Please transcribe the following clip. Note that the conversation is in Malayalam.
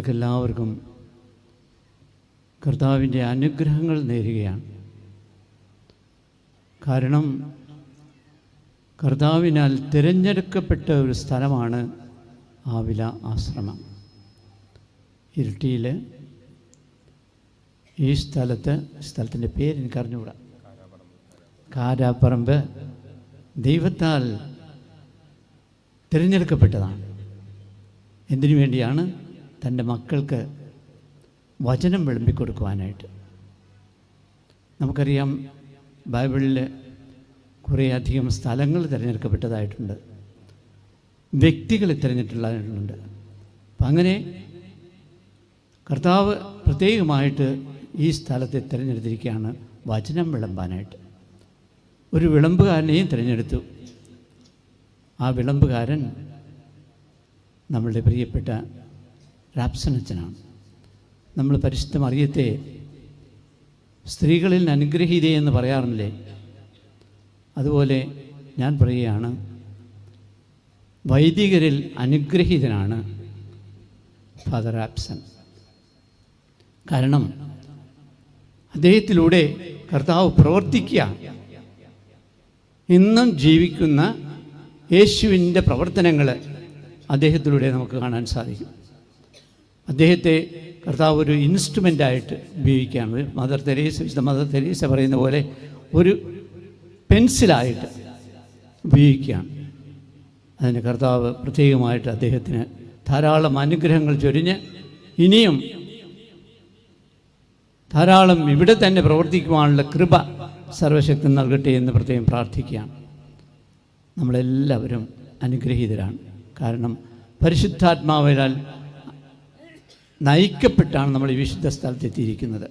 നിങ്ങൾക്കെല്ലാവർക്കും കർത്താവിൻ്റെ അനുഗ്രഹങ്ങൾ നേരുകയാണ്. കാരണം കർത്താവിനാൽ തിരഞ്ഞെടുക്കപ്പെട്ട ഒരു സ്ഥലമാണ് ആവില ആശ്രമം. ഇരിട്ടിയിൽ ഈ സ്ഥലത്തിൻ്റെ പേര് എനിക്കറിഞ്ഞുകൂടാ. കാരാപ്പറമ്പ് ദൈവത്താൽ തിരഞ്ഞെടുക്കപ്പെട്ടതാണ്. എന്തിനു വേണ്ടിയാണ്? തൻ്റെ മക്കൾക്ക് വചനം വിളമ്പിക്കൊടുക്കുവാനായിട്ട്. നമുക്കറിയാം, ബൈബിളിൽ കുറേയധികം സ്ഥലങ്ങൾ തിരഞ്ഞെടുക്കപ്പെട്ടതായിട്ടുണ്ട്, വ്യക്തികൾ തിരഞ്ഞെടുത്തിട്ടുള്ളതായിട്ടുണ്ട്. അപ്പം അങ്ങനെ കർത്താവ് പ്രത്യേകമായിട്ട് ഈ സ്ഥലത്തെ തിരഞ്ഞെടുത്തിരിക്കുകയാണ് വചനം വിളമ്പാനായിട്ട്. ഒരു വിളമ്പുകാരനെയും തിരഞ്ഞെടുത്തു. ആ വിളമ്പുകാരൻ നമ്മളുടെ പ്രിയപ്പെട്ട റാപ്സൺ അച്ഛനാണ്. നമ്മൾ പരിശുദ്ധ മറിയത്തെ സ്ത്രീകളിൽ അനുഗ്രഹീതയെന്ന് പറയാറില്ലേ? അതുപോലെ ഞാൻ പറയുകയാണ്, വൈദികരിൽ അനുഗ്രഹീതനാണ് ഫാദർ റാപ്സൺ. കാരണം അദ്ദേഹത്തിലൂടെ കർത്താവ് പ്രവർത്തിക്കുക, ഇന്നും ജീവിക്കുന്ന യേശുവിൻ്റെ പ്രവർത്തനങ്ങൾ അദ്ദേഹത്തിലൂടെ നമുക്ക് കാണാൻ സാധിക്കും. അദ്ദേഹത്തെ കർത്താവ് ഒരു ഇൻസ്ട്രുമെൻ്റായിട്ട് ഉപയോഗിക്കുകയാണ്. വിശുദ്ധ മദർ തെരേസ പറയുന്ന പോലെ ഒരു പെൻസിലായിട്ട് ഉപയോഗിക്കുകയാണ്. അതിന് കർത്താവ് പ്രത്യേകമായിട്ട് അദ്ദേഹത്തിന് ധാരാളം അനുഗ്രഹങ്ങൾ ചൊരിഞ്ഞ് ഇനിയും ധാരാളം ഇവിടെ തന്നെ പ്രവർത്തിക്കുവാനുള്ള കൃപ സർവശക്തൻ നൽകട്ടെ എന്ന് പ്രത്യേകം പ്രാർത്ഥിക്കുകയാണ്. നമ്മളെല്ലാവരും അനുഗ്രഹീതരാണ്. കാരണം പരിശുദ്ധാത്മാവിനാൽ നയിക്കപ്പെട്ടാണ് നമ്മൾ ഈ വിശുദ്ധ സ്ഥലത്തെത്തിയിരിക്കുന്നത്.